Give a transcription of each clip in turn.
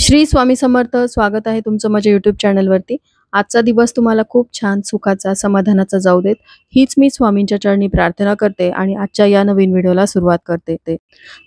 श्री स्वामी समर्थ. स्वागत आहे तुमचं माझ्या YouTube चॅनलवरती. आजचा दिवस तुम्हाला खूप छान, सुखाचा, समाधानाचा जाऊ देत. हीच मी स्वामींच्या चरणी प्रार्थना करते आणि आजच्या या नवीन व्हिडिओला सुरुवात करते.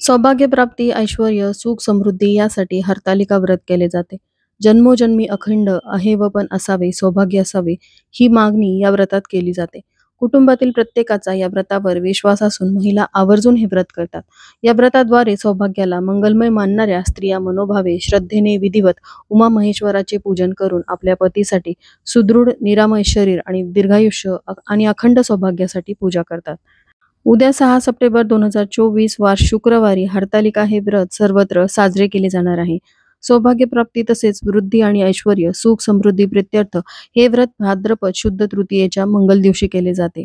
सौभाग्य प्राप्ती, ऐश्वर्य, सुख, समृद्धी यासाठी हरतालिका व्रत केले जाते. जन्मोजन्मी अखंड अहेवपण असावे, सौभाग्य असावे ही मागणी या व्रतात केली जाते. कुटुंबातील प्रत्येकाचा या व्रतावर विश्वास असून महिला आवर्जून हे व्रत करतात. या व्रताद्वारे सौभाग्याला मंगलमय मानणाऱ्या स्त्रिया मनोभावे श्रद्धेने विधिवत उमा महेश्वराचे पूजन करून आपल्या पतीसाठी सुदृढ निरामय शरीर आणि दीर्घायुष्य आणि अखंड सौभाग्यासाठी पूजा करतात. उद्या 6 सप्टेंबर 2024 वार शुक्रवारी हरतालिका हे व्रत सर्वत्र साजरे केले जाणार आहे. सौभाग्य प्राप्ती तसेच वृद्धी आणि ऐश्वर्य, सुख, समृद्धी प्रित्यर्थ हे व्रत भाद्रपद शुद्ध तृतीयेच्या मंगल दिवशी केले जाते.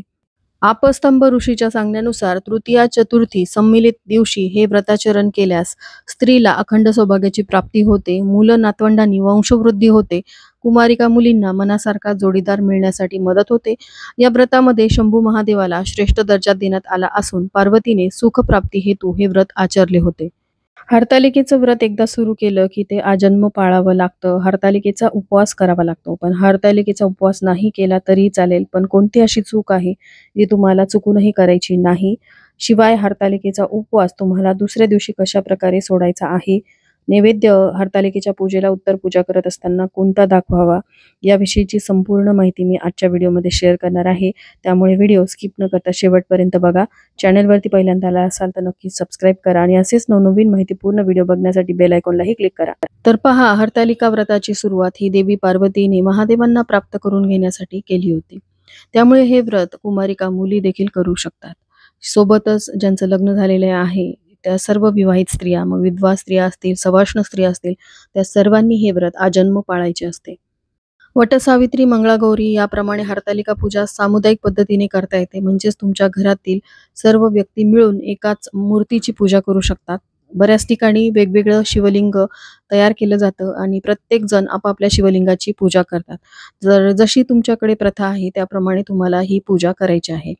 आपस्तंभ ऋषीच्या सांगण्यानुसार तृतीया चतुर्थी सम्मिलित दिवशी हे व्रताचरण केल्यास स्त्रीला अखंड सौभाग्याची प्राप्ती होते, मुलं नातवंडांनी वंशवृद्धी होते, कुमारिका मुलींना मनासारखा जोडीदार मिळण्यासाठी मदत होते. या व्रतामध्ये शंभू महादेवाला श्रेष्ठ दर्जा देण्यात आला असून पार्वतीने सुखप्राप्ती हेतू हे व्रत आचरले होते. हरतालिकेचं व्रत एकदा सुरू केलं की ते आजन्म पाळावं लागतं. हरतालिकेचा उपवास करावा लागतो. पण हरतालिकेचा उपवास नाही केला तरी चालेल, पण कोणती अशी चूक आहे जी तुम्हाला चुकूनही करायची नाही. शिवाय हरतालिकेचा उपवास तुम्हाला दुसऱ्या दिवशी कशा प्रकारे सोडायचा आहे, नैवेद्य हरतालिकेच्या पूजेला उत्तर पूजा करत असताना कोणता दाखवावा याविषयीची संपूर्ण माहिती मी आजच्या व्हिडिओमध्ये शेअर करणार आहे. त्यामुळे व्हिडिओ स्किप न करता शेवटपर्यंत बघा. चॅनलवरती पहिल्यांदा आला असाल तर नक्की सबस्क्राईब करा आणि असेच नवनवीन माहितीपूर्ण व्हिडिओ बघण्यासाठी बेल आयकॉनलाही क्लिक करा. तर पहा, हरतालिका व्रताची सुरुवात ही देवी पार्वतीने महादेवांना प्राप्त करून घेण्यासाठी केली होती. त्यामुळे हे व्रत कुमारिका मुली देखील करू शकतात. सोबतच ज्यांचं लग्न झालेले आहे त्या सर्व विवाहित स्त्रिया, मग विधवा स्त्रिया असतील, सवाष्ण स्त्रिया असतील, त्या सर्वांनी हे व्रत आजन्म पाळायचे असते. वटसावित्री, मंगळागौरी याप्रमाणे हरतालिका पूजा सामुदायिक पद्धतीने करता येते. म्हणजेच तुमच्या घरातील सर्व व्यक्ती मिळून एकाच मूर्तीची पूजा करू शकतात. बऱ्याच ठिकाणी वेगवेगळं शिवलिंग तयार केलं जातं आणि प्रत्येक जण आपापल्या शिवलिंगाची पूजा करतात. जशी तुमच्याकडे प्रथा आहे त्याप्रमाणे तुम्हाला ही पूजा करायची आहे.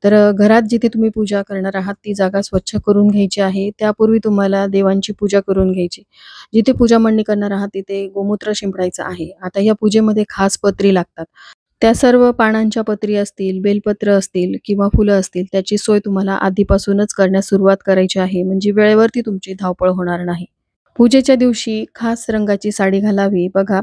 तर घरात जिथे तुम्ही पूजा करणार आहात ती जागा स्वच्छ करून घ्यायची आहे. त्यापूर्वी तुम्हाला देवांची पूजा करून घ्यायची. जिथे पूजा मांडणी करणार आहात तिथे गोमूत्र शिंपडायचं आहे. आता या पूजेमध्ये खास पत्री लागतात. त्या सर्व पानांच्या पत्री असतील, बेलपत्र असतील किंवा फुलं असतील त्याची सोय तुम्हाला आधीपासूनच करण्यास सुरुवात करायची आहे. म्हणजे वेळेवरती तुमची धावपळ होणार नाही. पूजेच्या दिवशी खास रंगाची साडी घालावी. बघा,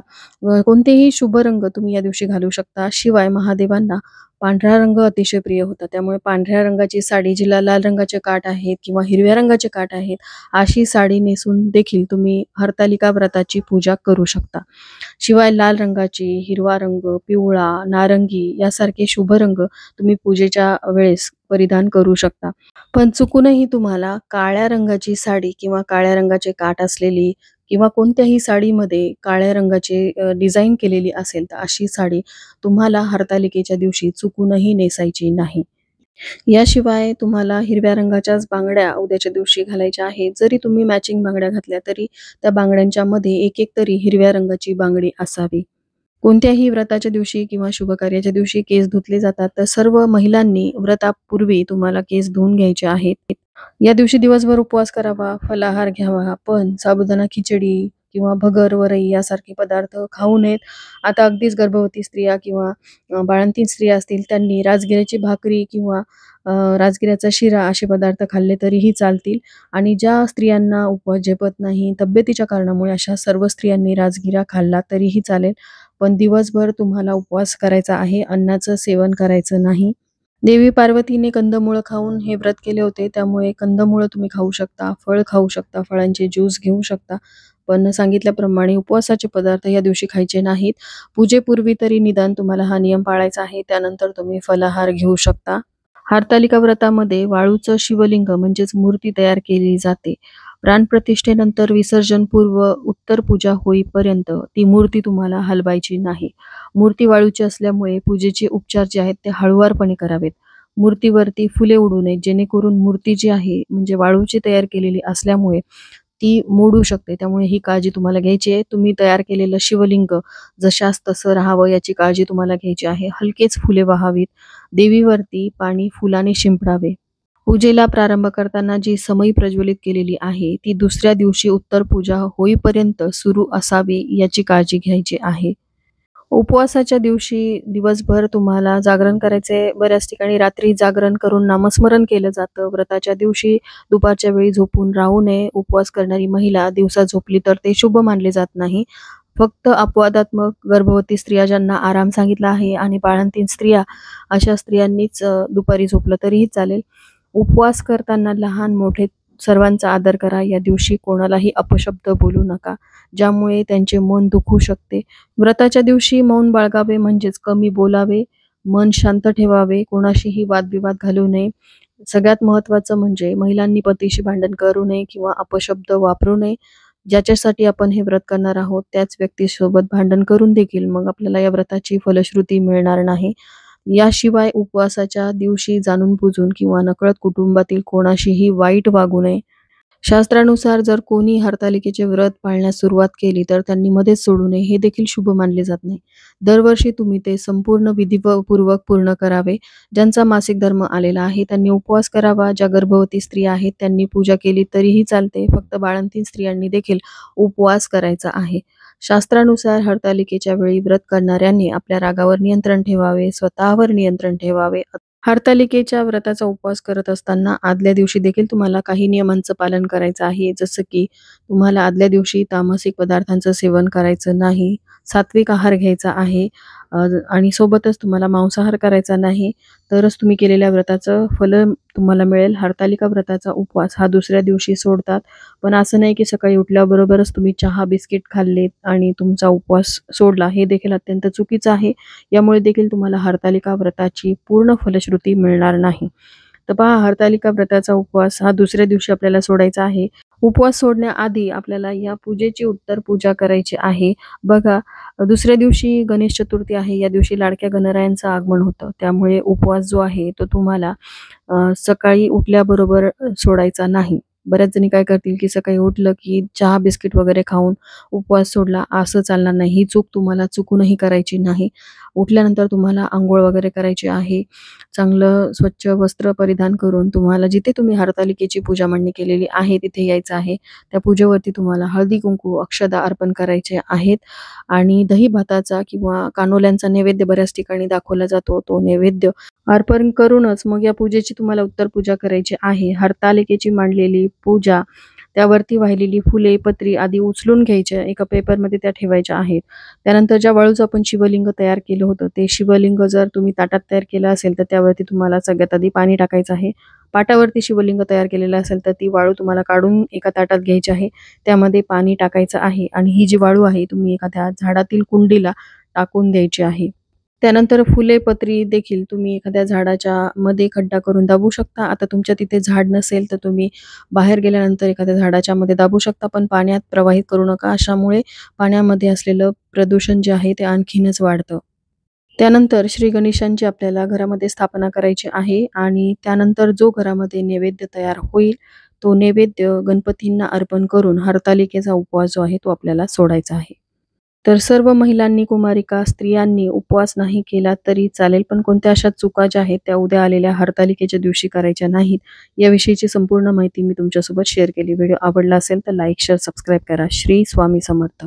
कोणतेही शुभ रंग तुम्ही या दिवशी घालू शकता. शिवाय महादेवांना पांढरा रंग अतिशय प्रिय होता. त्यामुळे पांढऱ्या रंगाची साडी, जिला लाल रंगाचे काठ आहेत किंवा हिरव्या रंगाचे काठ आहेत, अशी साडी नेसून देखील तुम्ही हरतालिका व्रताची पूजा करू शकता. शिवाय लाल रंगाची, हिरवा रंग, पिवळा, नारंगी यासारखे शुभ रंग तुम्ही पूजेच्या वेळेस परिधान करू शकता. पण चुकूनही तुम्हाला काळ्या रंगाची साडी किंवा काळ्या रंगाचे काठ असलेली किंवा कोणत्याही साडीमध्ये काळ्या रंगाचे डिझाईन केलेली असेल तर अशी साडी तुम्हाला हरतालिकेच्या दिवशी चुकूनही नेसायची नाही. याशिवाय तुम्हाला हिरव्या रंगाच्याच बांगड्या उद्याच्या दिवशी घालायच्या आहेत. जरी तुम्ही मॅचिंग बांगड्या घातल्या तरी त्या बांगड्यांच्या मध्ये एक एक तरी हिरव्या रंगाची बांगडी असावी. कोणत्याही व्रताच्या दिवशी किंवा शुभकार्याच्या दिवशी केस धुतले जातात, तर सर्व महिलांनी व्रतापूर्वी तुम्हाला केस धुवून घ्यायचे आहेत. या दिवशी दिवसभर उपवास करावा, फलाहार घ्यावा, पण साबुदाणा खिचडी किंवा भगर, वरई यासारखे पदार्थ खाऊ नयेत. आता अगदीच गर्भवती स्त्रिया किंवा बाळंतीण स्त्रिया असतील त्यांनी राजगिऱ्याची भाकरी किंवा राजगिऱ्याचा शिरा असे पदार्थ खाल्ले तरीही चालतील. आणि ज्या स्त्रियांना उपवास झेपत नाही, तब्येतीच्या कारणामुळे, अशा सर्व स्त्रियांनी राजगिरा खाल्ला तरीही चालेल. पण दिवसभर तुम्हाला उपवास करायचा आहे, अन्नाचं सेवन करायचं नाही. देवी पार्वतीने कंदमुळं खाऊन हे व्रत केले होते. त्यामुळे कंदमुळं तुम्ही खाऊ शकता, फळ खाऊ शकता, फळांचे ज्यूस घेऊ शकता. पण सांगितल्याप्रमाणे उपवासाचे पदार्थ या दिवशी खायचे नाहीत. पूजेपूर्वी तरी निदान तुम्हाला हा नियम पाळायचा आहे. त्यानंतर तुम्ही फलाहार घेऊ शकता. हरतालिका व्रतामध्ये वाळूचं शिवलिंग म्हणजेच मूर्ती तयार केली जाते. प्राणप्रतिष्ठेनंतर विसर्जनपूर्व उत्तर पूजा होईपर्यंत ती मूर्ती तुम्हाला हलवायची नाही. मूर्ती वाळूची असल्यामुळे पूजेचे उपचार जे आहेत ते हळुवारपणे करावेत. मूर्तीवरती फुले उडू नयेत, जेणेकरून मूर्ती जी आहे म्हणजे वाळूची तयार केलेली असल्यामुळे ती मोडू शकते. त्यामुळे ही काळजी तुम्हाला घ्यायची आहे. तुम्ही तयार केलेलं शिवलिंग जशास तसं राहावं याची काळजी तुम्हाला घ्यायची आहे. हलकेच फुले वाहावीत. देवीवरती पाणी फुलाने शिंपडावे. पूजेला प्रारंभ करताना जी समई प्रज्वलित केलेली आहे, ती दुसऱ्या दिवशी उत्तर पूजा होईपर्यंत सुरू असावी याची काळजी घ्यायची आहे. उपवासाच्या दिवशी दिवसभर तुम्हाला जागरण करायचे. बऱ्याच ठिकाणी रात्री जागरण करून नामस्मरण केलं जातं. व्रताच्या दिवशी दुपारच्या वेळी झोपून राहू नये. उपवास करणारी महिला दिवसा झोपली तर ते शुभ मानले जात नाही. फक्त अपवादात्मक गर्भवती स्त्रिया ज्यांना आराम सांगितला आहे आणि बाळंतीण स्त्रिया, अशा स्त्रियांनीच दुपारी झोपलं तरीही चालेल. उपवास करताना लहान-मोठे सर्वांचा आदर करा. या दिवशी कोणालाही अपशब्द बोलू नका, ज्यामुळे त्यांचे मन दुखू शकते. व्रताच्या दिवशी मौन बाळगावे म्हणजेच कमी बोलावे, मन शांत ठेवावे, कोणाशीही वादविवाद घालू नये. सगळ्यात महत्त्वाचं म्हणजे महिलांनी पतीशी भांडण करू नये किंवा अपशब्द वापरू नये. ज्याच्यासाठी आपण हे व्रत करणार आहोत त्याच व्यक्तीसोबत भांडण करून देखील मग आपल्याला या व्रताची फलश्रुती मिळणार नाही. याशिवाय उपवासाच्या दिवशी जाणून-बुजून किंवा नकळत कुटुंबातील कोणाशीही वाईट वागू नये. शास्त्रानुसार जर कोणी हरतालिकेचे व्रत पाळण्यास सुरुवात केली तर त्यांनी मध्येच सोडू नये, हे देखील शुभ मानले जात नाही. दरवर्षी तुम्ही ते संपूर्ण विधीपूर्वक पूर्ण करावे. ज्यांचा मासिक धर्म आलेला आहे त्यांनी उपवास करावा. ज्या गर्भवती स्त्रिया आहेत त्यांनी पूजा केली तरीही चालते. फक्त बाळंतीण स्त्रियांनी देखील उपवास करायचा आहे. शास्त्रानुसार हरतालिकेच्या वेळी व्रत करणाऱ्यांनी आपल्या रागावर नियंत्रण ठेवावे, स्वतःवर नियंत्रण ठेवावे. हरतालिकेच्या व्रताचा उपवास करत असताना आदल्या दिवशी देखील तुम्हाला काही नियमांचं पालन करायचं आहे. जसं की तुम्हाला आदल्या दिवशी तामसिक पदार्थांचं सेवन करायचं नाही, सात्विक आहार घ्यायचा आहे आणि सोबतच तुम्हाला मांसाहार करायचा नाही. तरच तुम्ही केलेल्या व्रताचं फल तुम्हाला मिळेल. हरतालिका व्रताचा उपवास हा दुसऱ्या दिवशी सोडतात. पण असं नाही की सकाळी उठल्याबरोबरच तुम्ही चहा, बिस्किट खाल्लेत आणि तुमचा उपवास सोडला. हे देखील अत्यंत चुकीचं आहे. यामुळे देखील तुम्हाला हरतालिका व्रताची पूर्ण फलश्रुती मिळणार नाही. तर पहा, हरतालिका व्रताचा उपवास हा दुसऱ्या दिवशी आपल्याला सोडायचा आहे. उपवास सोडण्याआधी आपल्याला या पूजेची उत्तर पूजा करायची आहे. बघा, दुसऱ्या दिवशी गणेश चतुर्थी आहे. या दिवशी लाडक्या गणरायांचं आगमन होतं. त्यामुळे उपवास जो आहे तो तुम्हाला सकाळी उठल्याबरोबर सोडायचा नाही. बऱ्याच जणी काय करतील की सकाळी उठलं की चहा, बिस्किट वगैरे खाऊन उपवास सोडला, असं चालणार नाही. ही चूक तुम्हाला चुकूनही करायची नाही. उठल्यानंतर तुम्हाला अंघोळ वगैरे करायची आहे. चांगलं स्वच्छ वस्त्र परिधान करून तुम्हाला जिथे तुम्ही हरतालिकेची पूजा मांडणी केलेली आहे तिथे यायचं आहे. त्या पूजेवरती तुम्हाला हळदी-कुंकू, अक्षदा अर्पण करायचे आहेत आणि दही-भाताचा किंवा कानोल्यांचा नैवेद्य बऱ्याच ठिकाणी दाखवला जातो. तो नैवेद्य अर्पण करूनच मग या पूजेची तुम्हाला उत्तर पूजा करायची आहे. हरतालिकेची मांडलेली पूजा, त्यावरती वाहिलेली फुले, पत्री आदी उचलून घ्यायच्या, एका पेपरमध्ये त्या ठेवायच्या आहेत. त्यानंतर ज्या वाळूचं आपण शिवलिंग तयार केलं होतं, ते शिवलिंग जर तुम्ही ताटात तयार केलं असेल तर त्यावरती तुम्हाला सगळ्यात आधी पाणी टाकायचं आहे. पाटावरती शिवलिंग तयार केलेलं असेल तर ती वाळू तुम्हाला काढून एका ताटात घ्यायची आहे. त्यामध्ये पाणी टाकायचं आहे आणि ही जी वाळू आहे तुम्ही एखाद्या झाडातील कुंडीला टाकून द्यायची आहे. त्यानंतर फुले, पत्री देखील तुम्ही एखाद्या झाडाच्या मध्ये खड्डा करून दाबू शकता. आता तुमच्या तिथे झाड नसेल तर तुम्ही बाहेर गेल्यानंतर एखाद्या झाडाच्या मध्ये दाबू शकता, पण पाण्यात प्रवाहित करू नका. अशामुळे पाण्यामध्ये असलेलं प्रदूषण जे आहे ते आणखीनच वाढतं. त्यानंतर श्री गणेशांची आपल्याला घरामध्ये स्थापना करायची आहे आणि त्यानंतर जो घरामध्ये नैवेद्य तयार होईल, तो नैवेद्य गणपतींना अर्पण करून हरतालिकेचा उपवास जो आहे तो आपल्याला सोडायचा आहे. तर सर्व महिलांनी, कुमारिका स्त्रियांनी उपवास नाही केला तरी चालेल, पण कोणत्या अशा चुका ज्या आहेत त्या उद्या आलेल्या हरतालिकेच्या दिवशी करायच्या नाहीत. याविषयीची संपूर्ण माहिती मी तुमच्यासोबत शेअर केली. व्हिडिओ आवडला असेल तर लाईक, शेअर, सबस्क्राईब करा. श्री स्वामी समर्थ.